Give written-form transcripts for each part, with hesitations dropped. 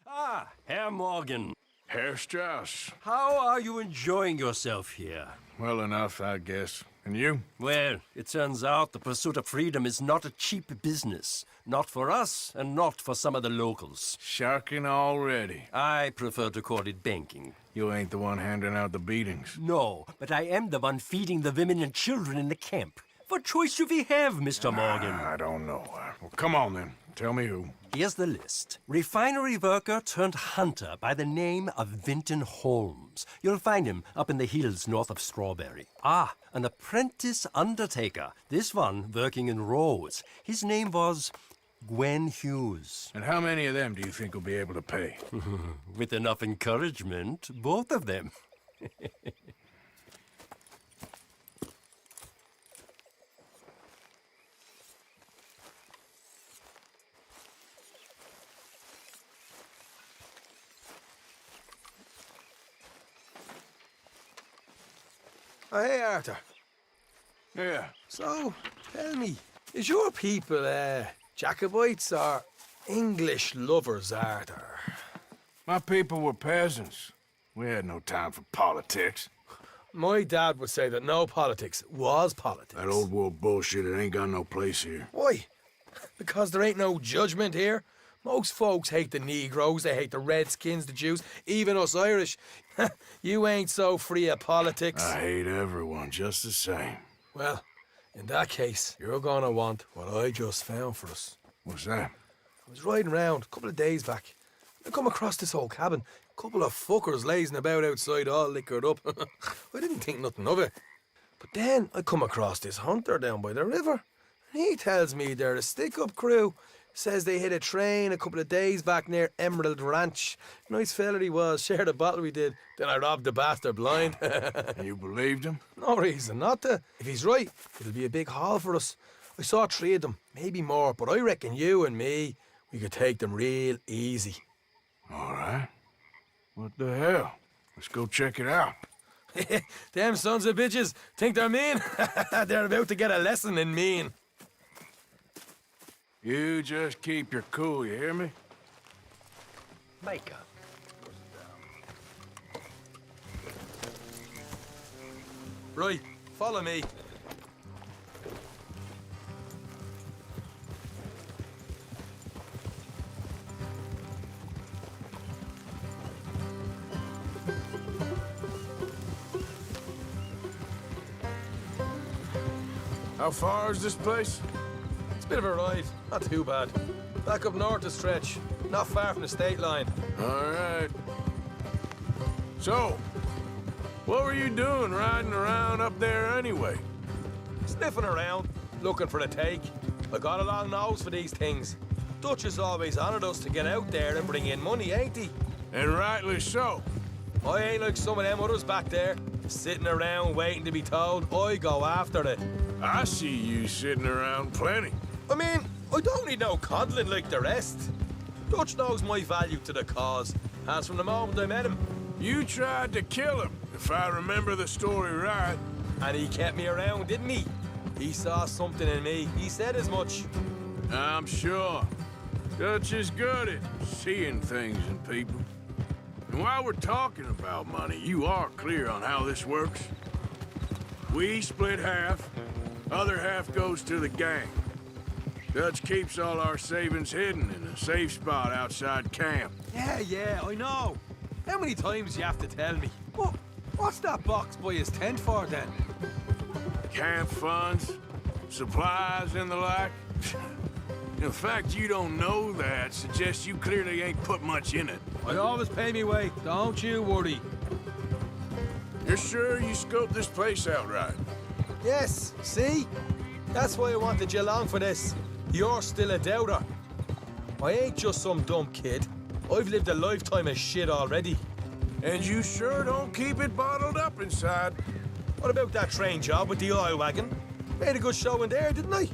Ah, Herr Morgan. Herr Strauss. How are you enjoying yourself here? Well enough, I guess. And you? Well, it turns out the pursuit of freedom is not a cheap business. Not for us, and not for some of the locals. Sharking already. I prefer to call it banking. You ain't the one handing out the beatings. No, but I am the one feeding the women and children in the camp. What choice do we have, Mr. Morgan? I don't know. Well, come on then. Tell me who. Here's the list. Refinery worker turned hunter by the name of Vinton Holmes. You'll find him up in the hills north of Strawberry. Ah, an apprentice undertaker. This one working in Rhodes. His name was Gwen Hughes. And how many of them do you think will be able to pay? With enough encouragement, both of them. Oh, hey, Arthur. Yeah. So, tell me, is your people, Jacobites or English lovers, Arthur? My people were peasants. We had no time for politics. My dad would say that no politics was politics. That old world bullshit, it ain't got no place here. Why? Because there ain't no judgment here. Most folks hate the Negroes, they hate the Redskins, the Jews, even us Irish. You ain't so free of politics. I hate everyone just the same. Well, in that case, you're gonna want what I just found for us. What's that? I was riding round a couple of days back. I come across this old cabin. A couple of fuckers lazing about outside all liquored up. I didn't think nothing of it. But then I come across this hunter down by the river. And he tells me they're a stick-up crew. Says they hit a train a couple of days back near Emerald Ranch. Nice fella he was, shared a bottle we did. Then I robbed the bastard blind. And you believed him? No reason not to. If he's right, it'll be a big haul for us. I saw 3 of them, maybe more, but I reckon you and me, we could take them real easy. All right. What the hell? Let's go check it out. Them sons of bitches think they're mean. They're about to get a lesson in mean. You just keep your cool, you hear me? Micah. Right, follow me. How far is this place? It's a bit of a ride, not too bad. Back up north a stretch, not far from the state line. All right. So, what were you doing riding around up there anyway? Sniffing around, looking for a take. I got a long nose for these things. Dutch has always honoured us to get out there and bring in money, ain't he? And rightly so. I ain't like some of them others back there, sitting around waiting to be told. I go after it. I see you sitting around plenty. I mean, I don't need no coddling like the rest. Dutch knows my value to the cause, as from the moment I met him. You tried to kill him, if I remember the story right. And he kept me around, didn't he? He saw something in me. He said as much. I'm sure. Dutch is good at seeing things in people. And while we're talking about money, you are clear on how this works? We split half, other half goes to the gang. Dutch keeps all our savings hidden in a safe spot outside camp. Yeah, I know. How many times you have to tell me? What's that box by his tent for, then? Camp funds, supplies, and the like. The fact you don't know that suggests you clearly ain't put much in it. I always pay me way, don't you worry. You're sure you scoped this place out right? Yes, see? That's why I wanted you along for this. You're still a doubter. I ain't just some dumb kid. I've lived a lifetime of shit already. And you sure don't keep it bottled up inside. What about that train job with the oil wagon? Made a good show in there, didn't I?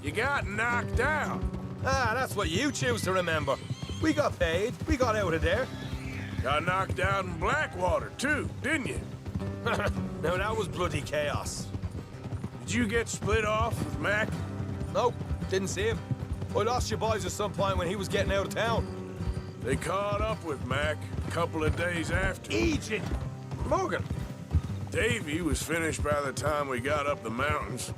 You got knocked out. Ah, that's what you choose to remember. We got paid. We got out of there. Got knocked out in Blackwater, too, didn't you? Now, that was bloody chaos. Did you get split off with Mac? Nope, didn't see him. I lost your boys at some point when he was getting out of town. They caught up with Mac a couple of days after. Egypt! Morgan! Davy was finished by the time we got up the mountains.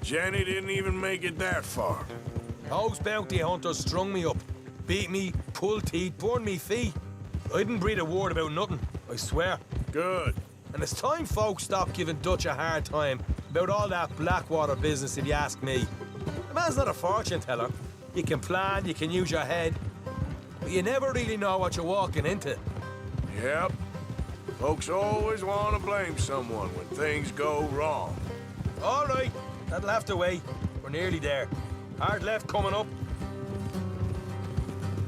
Jenny didn't even make it that far. Those bounty hunters strung me up. Beat me, pulled teeth, burned me feet. I didn't breathe a word about nothing, I swear. Good. And it's time folks stop giving Dutch a hard time about all that Blackwater business, if you ask me. The man's not a fortune teller. You can plan, you can use your head, but you never really know what you're walking into. Yep. Folks always want to blame someone when things go wrong. All right, that'll have to wait. We're nearly there. Hard left coming up.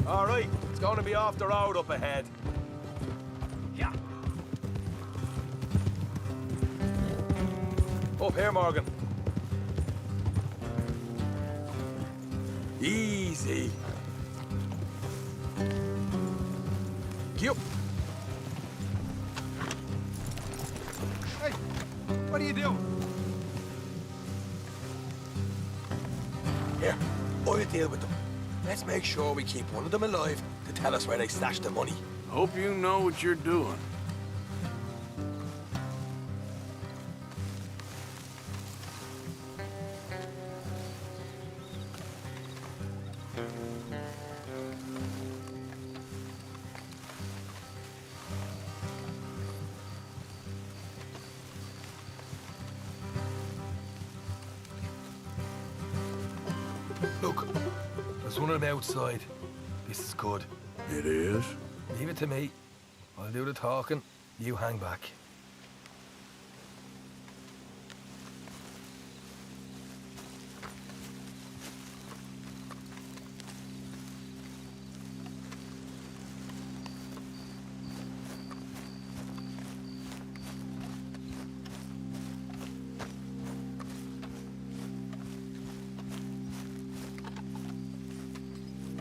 All right, it's going to be off the road up ahead. Yeah. Up here, Morgan. Easy. Yup. Hey, what are you doing? Here, I'll deal with them. Let's make sure we keep one of them alive to tell us where they stashed the money. Hope you know what you're doing. Look, there's one of them outside. This is good. It is? Leave it to me. I'll do the talking. You hang back.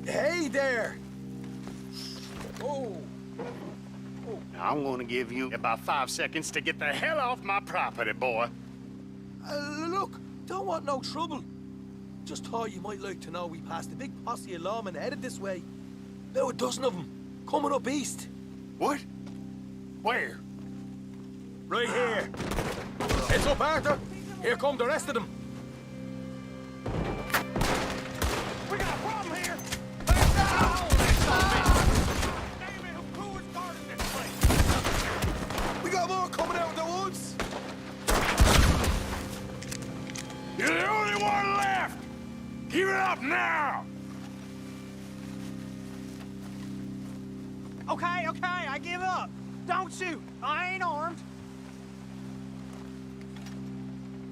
Hey there! Oh! I'm gonna give you about 5 seconds to get the hell off my property, boy. Look, don't want no trouble. Just thought you might like to know we passed a big posse of lawmen headed this way. About a dozen of them, coming up east. What? Where? Right here. Heads up, Arthur. Here come the rest of them. We got a problem here! We got more coming out of the woods. You're the only one left! Give it up now! Okay, I give up. Don't shoot. I ain't armed.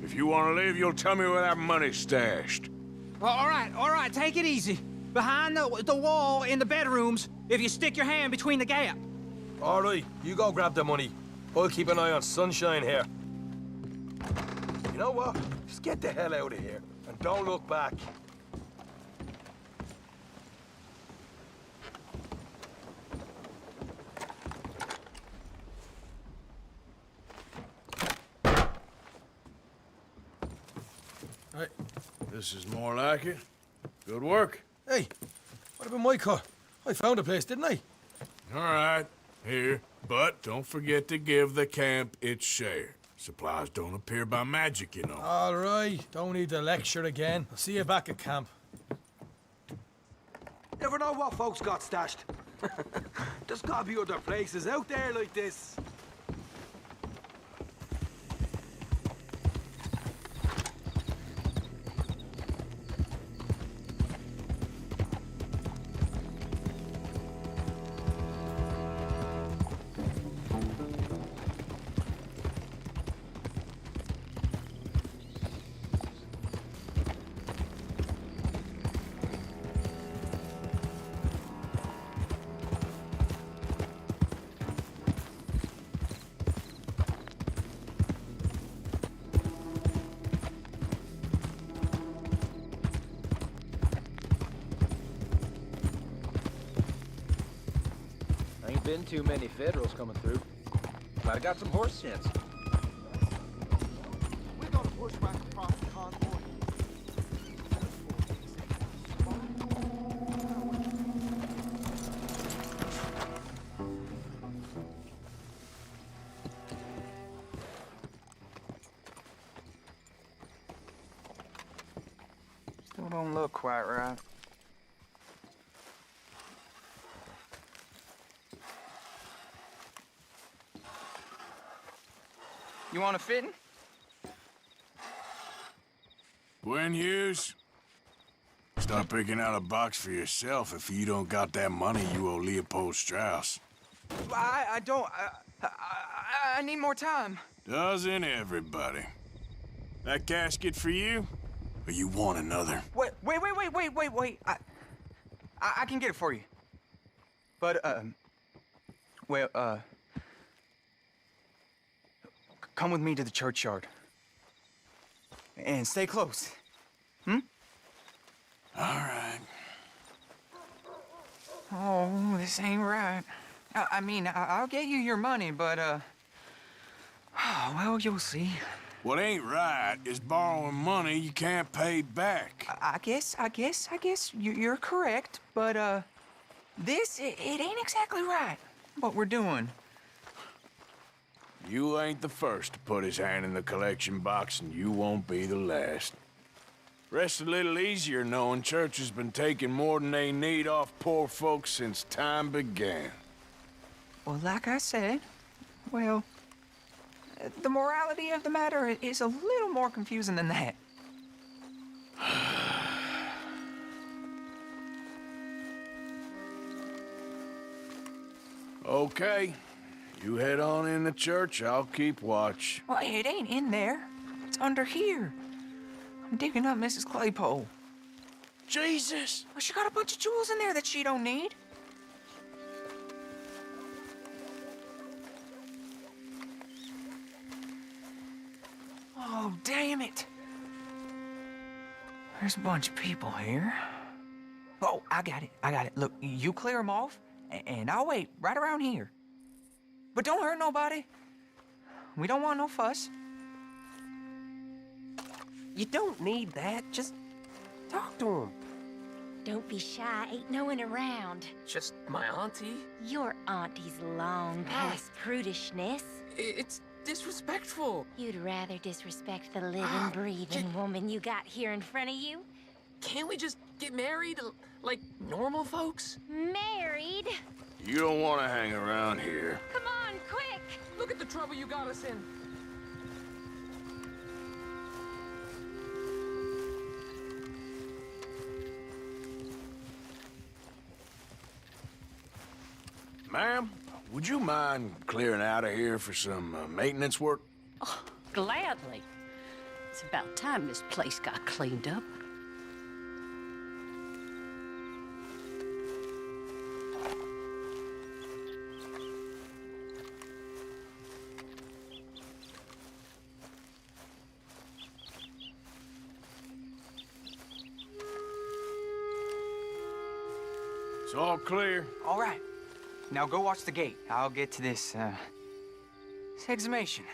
If you want to leave, you'll tell me where that money's stashed. Well, all right, take it easy. Behind the wall in the bedrooms, if you stick your hand between the gap. All right, you go grab the money. I'll keep an eye on Sunshine here. You know what? Just get the hell out of here and don't look back. Hey, this is more like it. Good work. Hey, what about my car? I found a place, didn't I? All right, here. But don't forget to give the camp its share. Supplies don't appear by magic, you know. All right, don't need the lecture again. I'll see you back at camp. Never know what folks got stashed. There's gotta be other places out there like this. Ain't been too many Federals coming through. Might have got some horse sense. We're gonna push back across the convoy. You want a fitting? Gwen Hughes, start picking out a box for yourself if you don't got that money you owe Leopold Strauss. I don't. I need more time. Doesn't everybody? That casket for you? Or you want another? Wait. I can get it for you. But, come with me to the churchyard. And stay close. All right. Oh, this ain't right. I mean, I'll get you your money, but, well, you'll see. What ain't right is borrowing money you can't pay back. I guess you're correct, but, it ain't exactly right, what we're doing. You ain't the first to put his hand in the collection box, and you won't be the last. Rests a little easier knowing church has been taking more than they need off poor folks since time began. Well, like I said, well, the morality of the matter is a little more confusing than that. Okay. You head on in the church, I'll keep watch. Well, it ain't in there. It's under here. I'm digging up Mrs. Claypole. Jesus! Well, she got a bunch of jewels in there that she don't need. Oh, damn it. There's a bunch of people here. Oh, I got it. Look, you clear them off, and I'll wait right around here. But don't hurt nobody. We don't want no fuss. You don't need that. Just talk to him. Don't be shy, ain't no one around. Just my auntie? Your auntie's long past prudishness. It's disrespectful. You'd rather disrespect the living, breathing woman you got here in front of you? Can't we just get married like normal folks? Married? You don't want to hang around here. Come on, quick! Look at the trouble you got us in. Ma'am, would you mind clearing out of here for some maintenance work? Oh, gladly. It's about time this place got cleaned up. It's all clear. All right. Now go watch the gate. I'll get to this exhumation.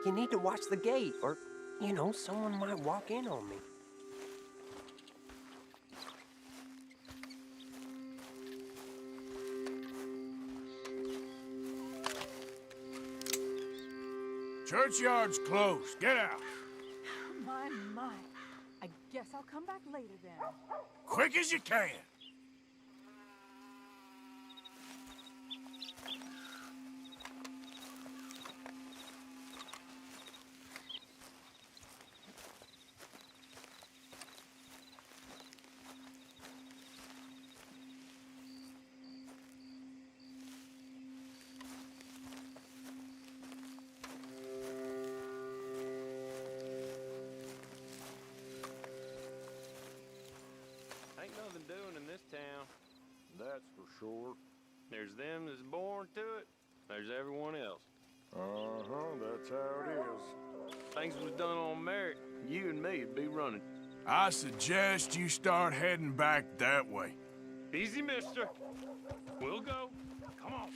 You need to watch the gate, or, you know, someone might walk in on me. Churchyard's closed. Get out. My. I guess I'll come back later then. Quick as you can. Ain't nothing doing in this town, that's for sure. There's them that's born to it, there's everyone else. That's how it is. Things was done on merit, you and me'd be running. I suggest you start heading back that way. Easy, mister. We'll go. Come on.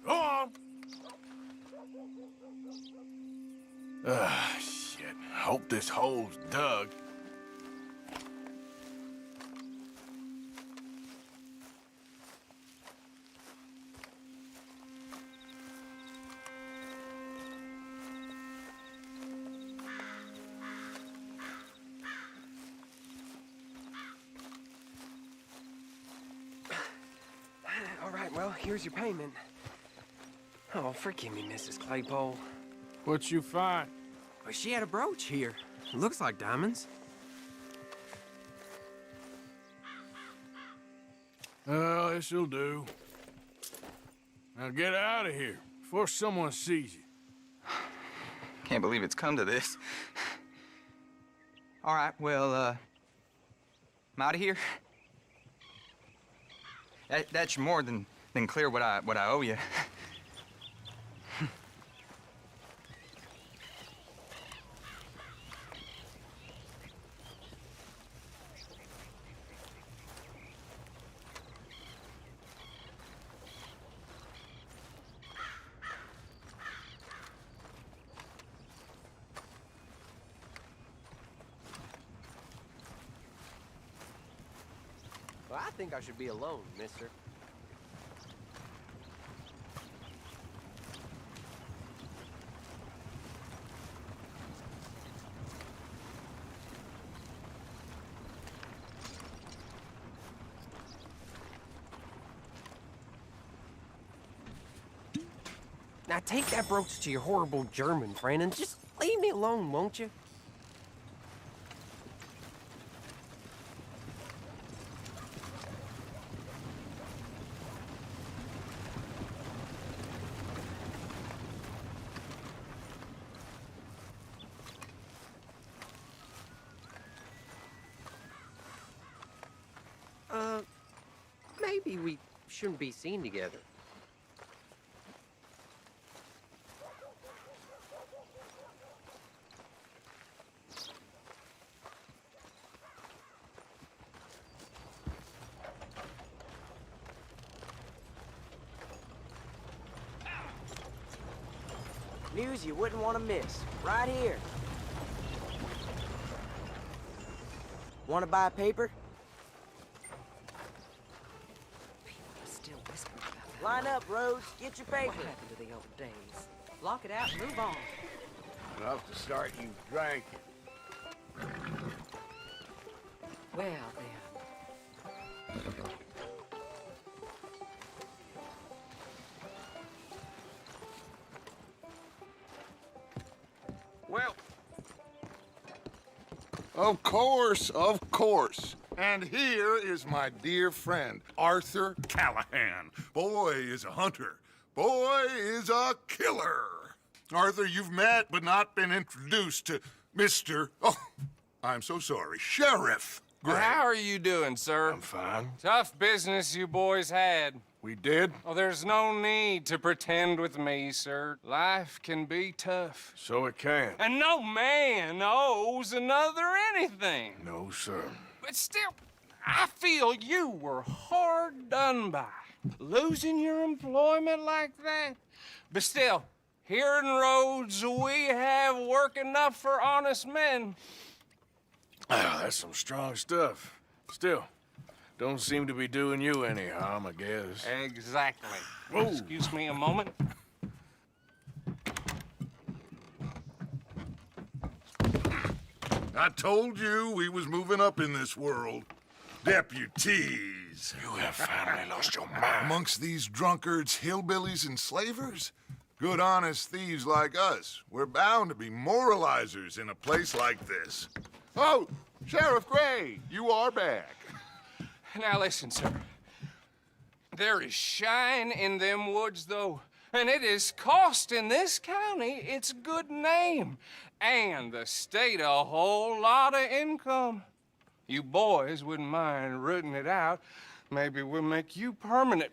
Go on! Shit. Hope this hole's dug. Well, here's your payment. Oh, forgive me, Mrs. Claypole. What you find? Well, she had a brooch here. Looks like diamonds. Oh, this'll do. Now get out of here before someone sees you. Can't believe it's come to this. All right, well, I'm out of here. That's more than clear what I owe you. Well, I think I should be alone, mister. Now take that brooch to your horrible German friend and just leave me alone, won't you? Maybe we shouldn't be seen together. News you wouldn't want to miss. Right here. Want to buy a paper? Line up, Rose. Get your paper. What happened to the old days? Lock it out and move on. Enough to start you drinking. Well, then. Well, Of course. And here is my dear friend, Arthur Callahan. Boy is a hunter. Boy is a killer. Arthur, you've met but not been introduced to Mr. Oh, I'm so sorry, Sheriff Gray. How are you doing, sir? I'm fine. Tough business you boys had. We did? Oh, there's no need to pretend with me, sir. Life can be tough. So it can. And no man owes another anything. No, sir. But still, I feel you were hard done by. Losing your employment like that. But still, here in Rhodes, we have work enough for honest men. Ah, that's some strong stuff. Still, don't seem to be doing you any harm, I guess. Exactly. Whoa. Excuse me a moment. I told you we was moving up in this world. Deputies. You have finally lost your mind. Amongst these drunkards, hillbillies, and slavers? Good, honest thieves like us. We're bound to be moralizers in a place like this. Oh, Sheriff Gray, you are back. Now listen, sir. There is shine in them woods, though, and it is costing this county its good name and the state a whole lot of income. You boys wouldn't mind rooting it out. Maybe we'll make you permanent.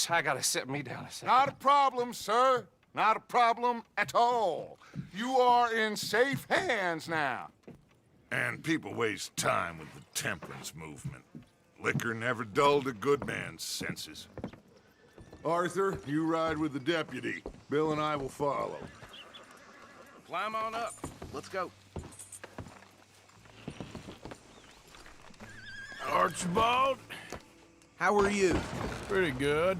I gotta sit me down a second. Not a problem, sir. Not a problem at all. You are in safe hands now. And people waste time with the temperance movement. Liquor never dulled a good man's senses. Arthur, you ride with the deputy. Bill and I will follow. Climb on up. Let's go. Archibald? How are you? Pretty good.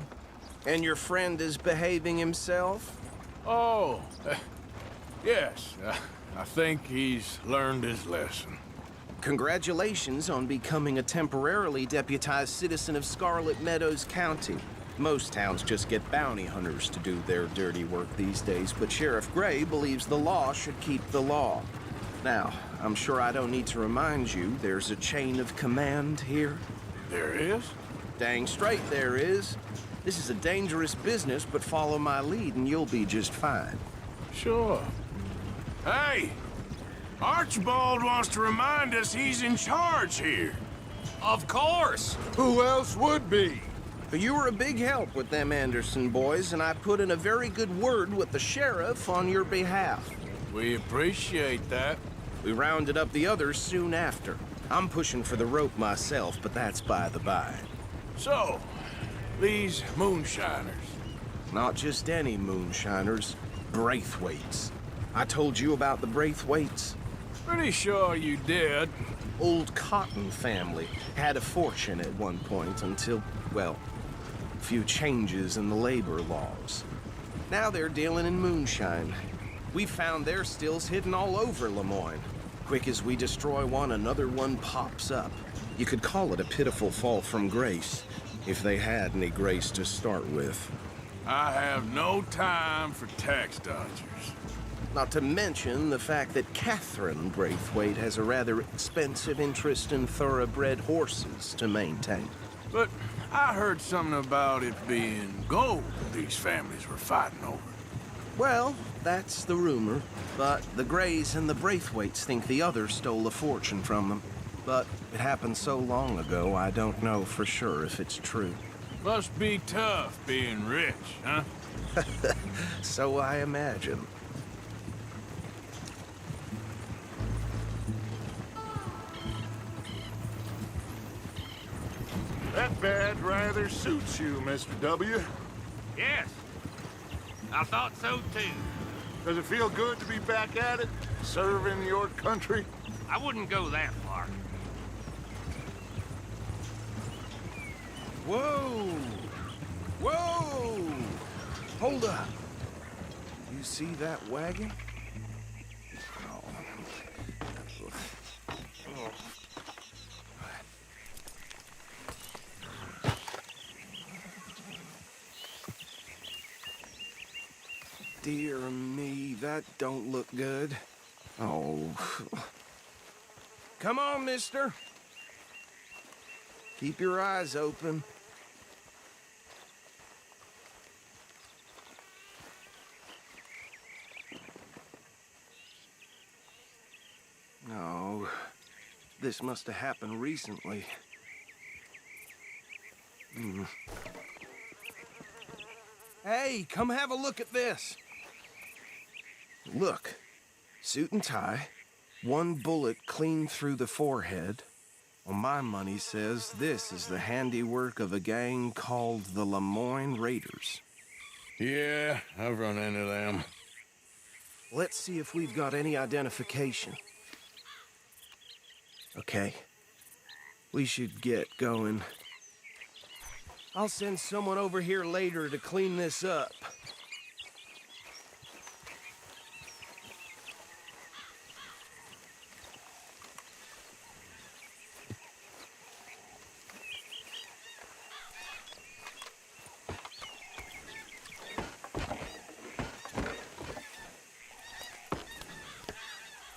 And your friend is behaving himself? Oh, yes. I think he's learned his lesson. Congratulations on becoming a temporarily deputized citizen of Scarlet Meadows County. Most towns just get bounty hunters to do their dirty work these days, but Sheriff Gray believes the law should keep the law. Now, I'm sure I don't need to remind you there's a chain of command here. There is? Dang straight there is. This is a dangerous business, but follow my lead and you'll be just fine. Sure. Hey! Archibald wants to remind us he's in charge here. Of course! Who else would be? You were a big help with them Anderson boys, and I put in a very good word with the sheriff on your behalf. We appreciate that. We rounded up the others soon after. I'm pushing for the rope myself, but that's by the by. So, these moonshiners. Not just any moonshiners, Braithwaites. I told you about the Braithwaites? Pretty sure you did. Old Cotton family had a fortune at one point until, well, a few changes in the labor laws. Now they're dealing in moonshine. We found their stills hidden all over Lemoyne. Quick as we destroy one, another one pops up. You could call it a pitiful fall from grace, if they had any grace to start with. I have no time for tax dodgers. Not to mention the fact that Catherine Braithwaite has a rather expensive interest in thoroughbred horses to maintain. But I heard something about it being gold these families were fighting over. Well, that's the rumor. But the Grays and the Braithwaites think the others stole a fortune from them. But it happened so long ago, I don't know for sure if it's true. Must be tough being rich, huh? So I imagine. That badge rather suits you, Mr. W. Yes. I thought so, too. Does it feel good to be back at it, serving your country? I wouldn't go that far. Whoa! Whoa! Hold up. You see that wagon? Oh. Dear me, that don't look good. Oh. Come on, mister. Keep your eyes open. No, this must have happened recently. Hey, come have a look at this. Look, suit and tie, one bullet clean through the forehead. Well, my money says this is the handiwork of a gang called the Lemoyne Raiders. Yeah, I've run into them. Let's see if we've got any identification. Okay. We should get going. I'll send someone over here later to clean this up.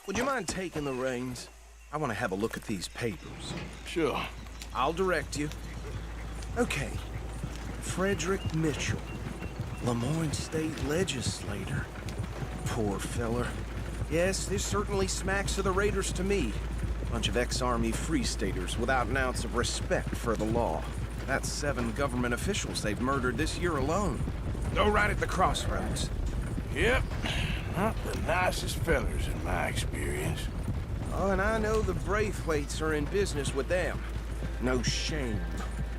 Would you mind taking the reins? I want to have a look at these papers. Sure. I'll direct you. Okay. Frederick Mitchell, Lemoyne State Legislator. Poor feller. Yes, this certainly smacks of the Raiders to me. Bunch of ex-Army Free Staters without an ounce of respect for the law. That's 7 government officials they've murdered this year alone. Go right at the crossroads. Yep. Not the nicest fellers in my experience. Oh, and I know the Braithwaites are in business with them. No shame.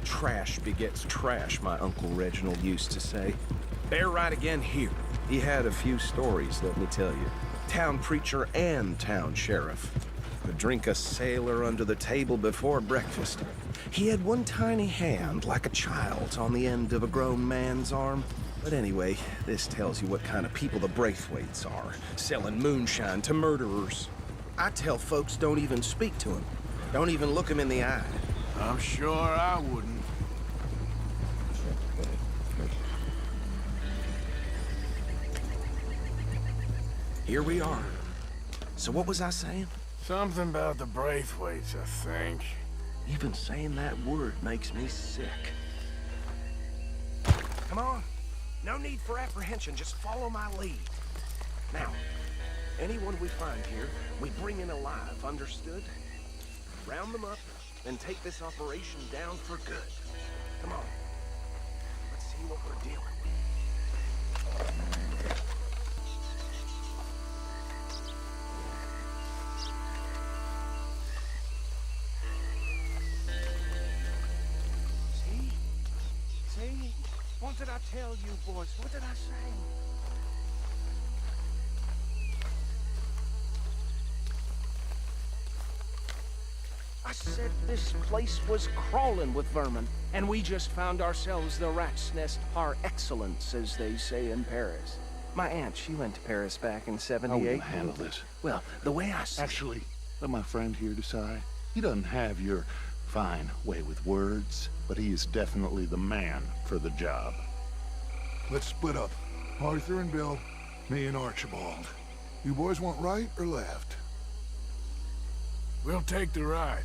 Trash begets trash, my Uncle Reginald used to say. Bear right again here. He had a few stories, let me tell you. Town preacher and town sheriff. Could drink a sailor under the table before breakfast. He had one tiny hand, like a child's, on the end of a grown man's arm. But anyway, this tells you what kind of people the Braithwaites are, selling moonshine to murderers. I tell folks don't even speak to him. Don't even look him in the eye. I'm sure I wouldn't. here we are. So what was I saying? Something about the Braithwaites, I think. Even saying that word makes me sick. Come on. No need for apprehension. Just follow my lead. Now, anyone we find here, we bring in alive, understood? Round them up and take this operation down for good. Come on. Let's see what we're dealing with. See? What did I tell you, boys? What did I say? I said this place was crawling with vermin, and we just found ourselves the rat's nest par excellence, as they say in Paris. My aunt, she went to Paris back in '78. How will you handle this? Well, the way I see Actually, let my friend here decide. He doesn't have your fine way with words, but he is definitely the man for the job. Let's split up. Arthur and Bill, me and Archibald. You boys want right or left? We'll take the right.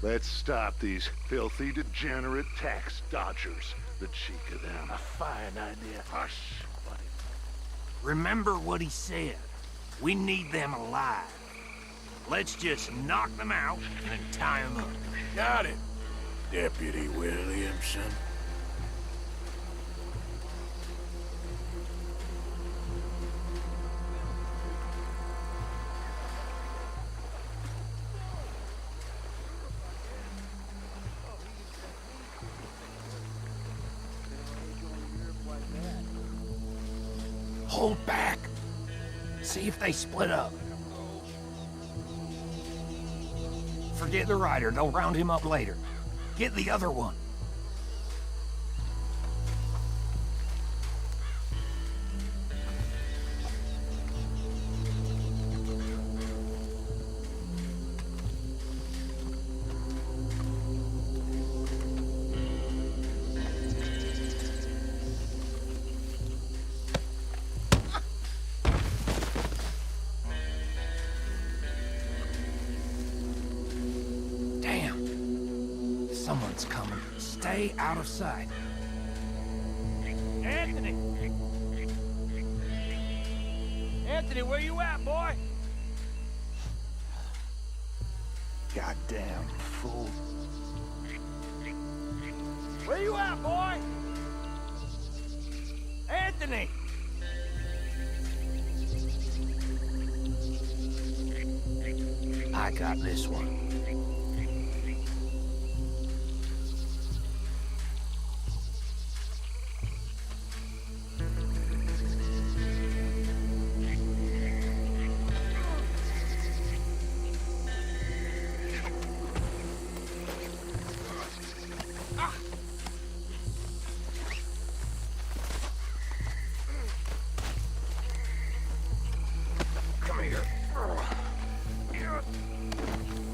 Let's stop these filthy, degenerate tax dodgers. The cheek of them. A fine idea. Hush, buddy. Remember what he said. We need them alive. Let's just knock them out and tie them up. Got it, Deputy Williamson. Hold back. See if they split up. Forget the rider. They'll round him up later. Get the other one. Someone's coming. Stay out of sight. Anthony! Anthony, where you at, boy? Goddamn fool. Where you at, boy? Anthony! I got this one.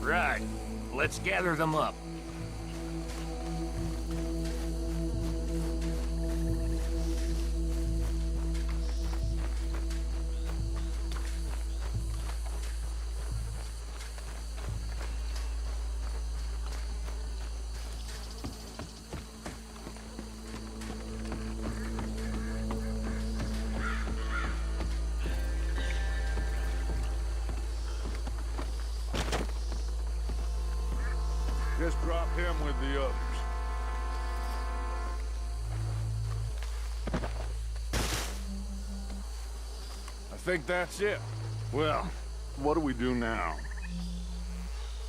Right. Let's gather them up. Just drop him with the others. I think that's it. Well, what do we do now?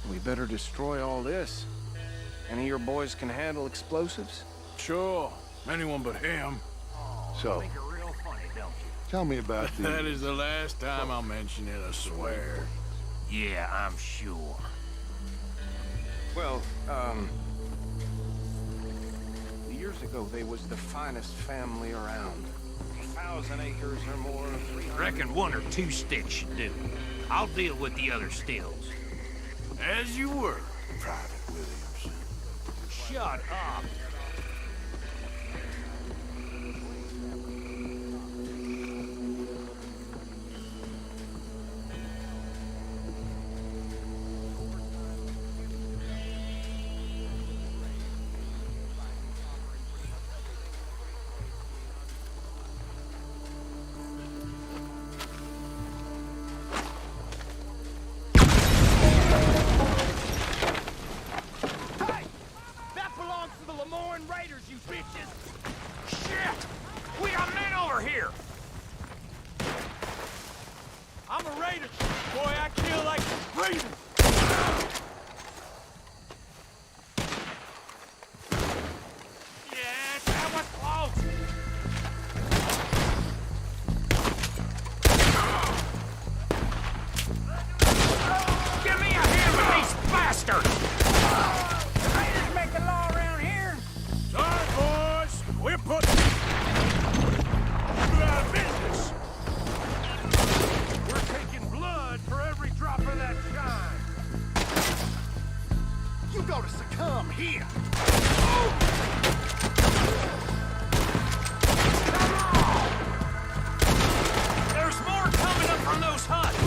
We better destroy all this. Any of your boys can handle explosives? Sure. Anyone but him. So, Make it real funny, don't you? tell me about the... That is the last time I'll mention it, I swear. Yeah, I'm sure. Well, years ago, they was the finest family around. 1,000 acres or more. Reckon 1 or 2 sticks should do. I'll deal with the other stills. As you were, Private Williamson. Shut up. I'm a raider. Boy, I kill like breathing. Yes, that was close. Give me a hand with these bastards! Raiders make the law around here. Sorry, boys. We're putting you out of business. We're taking blood for every drop of that shine. You gotta succumb here. There's more coming up from those huts.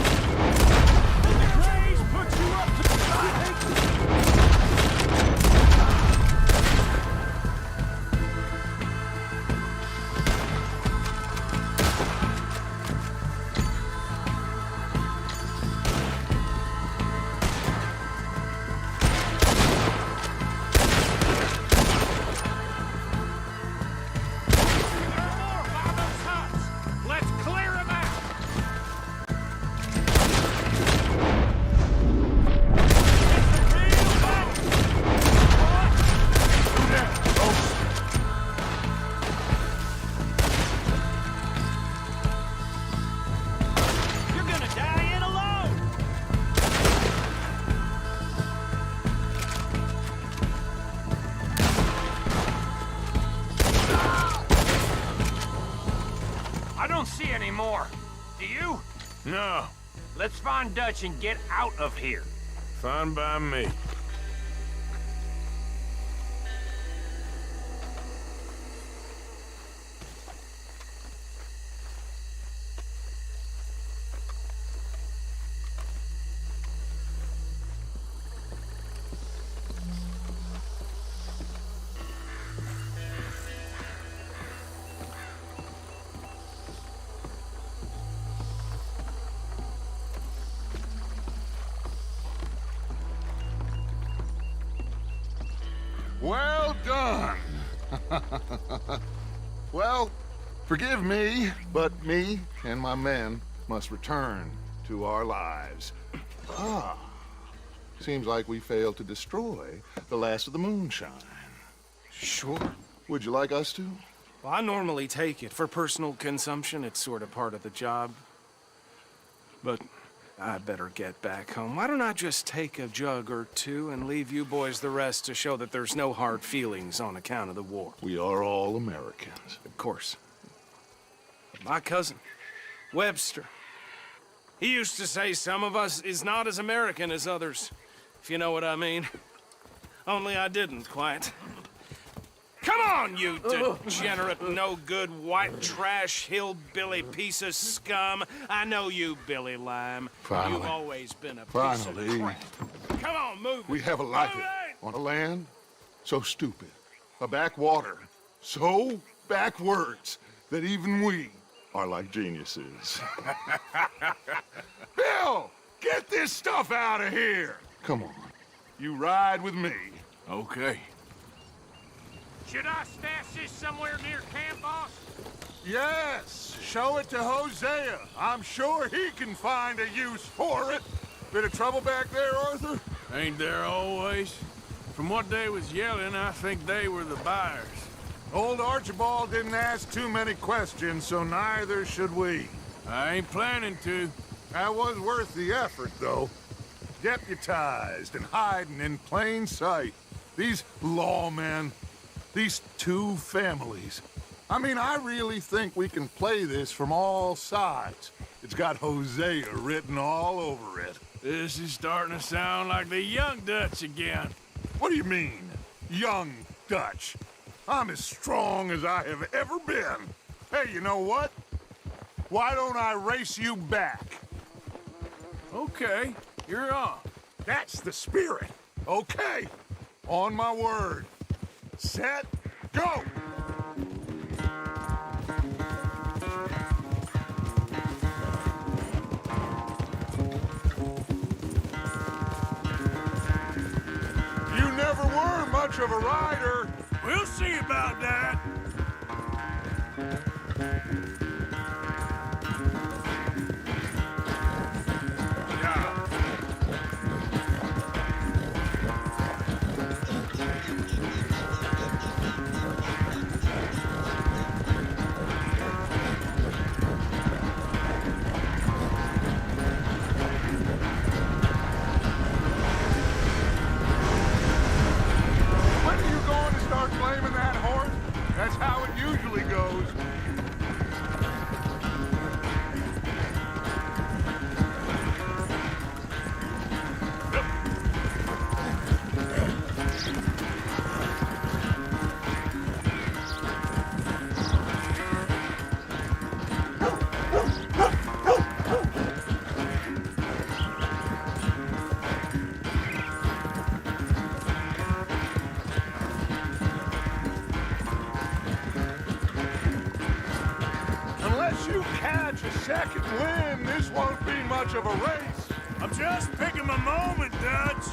The Grays put you up to the Let's clear them out! You're gonna die in alone! I don't see any more. Do you? No. Let's find Dutch and get out of here. Fine by me. Well done. Well, forgive me, but me and my men must return to our lives. Ah, seems like we failed to destroy the last of the moonshine. Sure. Would you like us to? Well, I normally take it. For personal consumption, it's sort of part of the job. But I better get back home. Why don't I just take a jug or two and leave you boys the rest to show that there's no hard feelings on account of the war? We are all Americans. Of course. But my cousin, Webster, he used to say some of us is not as American as others, if you know what I mean. Only I didn't quite. Come on, you degenerate, no-good, white trash, hillbilly piece of scum. I know you, Billy Lime. Finally. You've always been a piece Finally. of crap. Come on, move We it. have a life Move it. on a land so stupid, a backwater so backwards that even we are like geniuses. Bill, get this stuff out of here. Come on, you ride with me. Okay. Should I stash this somewhere near camp, boss? Yes, show it to Hosea. I'm sure he can find a use for it. Bit of trouble back there, Arthur? Ain't there always? From what they was yelling, I think they were the buyers. Old Archibald didn't ask too many questions, so neither should we. I ain't planning to. That was worth the effort, though. Deputized and hiding in plain sight. These lawmen, these two families. I mean, I really think we can play this from all sides. It's got Hosea written all over it. This is starting to sound like the Young Dutch again. What do you mean, Young Dutch? I'm as strong as I have ever been. Hey, you know what? Why don't I race you back? Okay, you're on. That's the spirit. Okay, on my word. Set, go! You never were much of a rider. We'll see about that. second wind. This won't be much of a race. I'm just picking my moment, Dutch.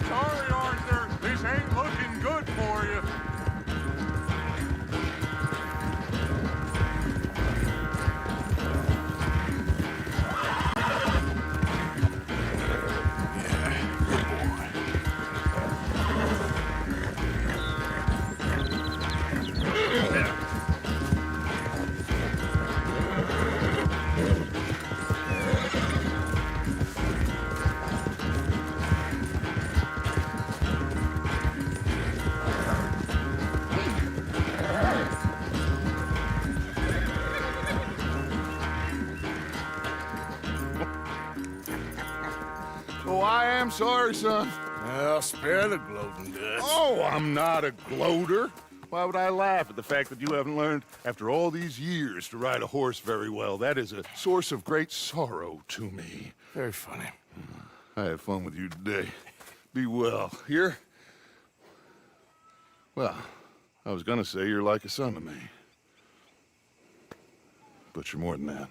Sorry, Arthur. This ain't looking good for you. Oh, I am sorry, son. Well, spare the gloating, Dutch. Oh, I'm not a gloater. Why would I laugh at the fact that you haven't learned, after all these years, to ride a horse very well? That is a source of great sorrow to me. Very funny. I had fun with you today. Be well. Here? Well, I was gonna say you're like a son to me. But you're more than that.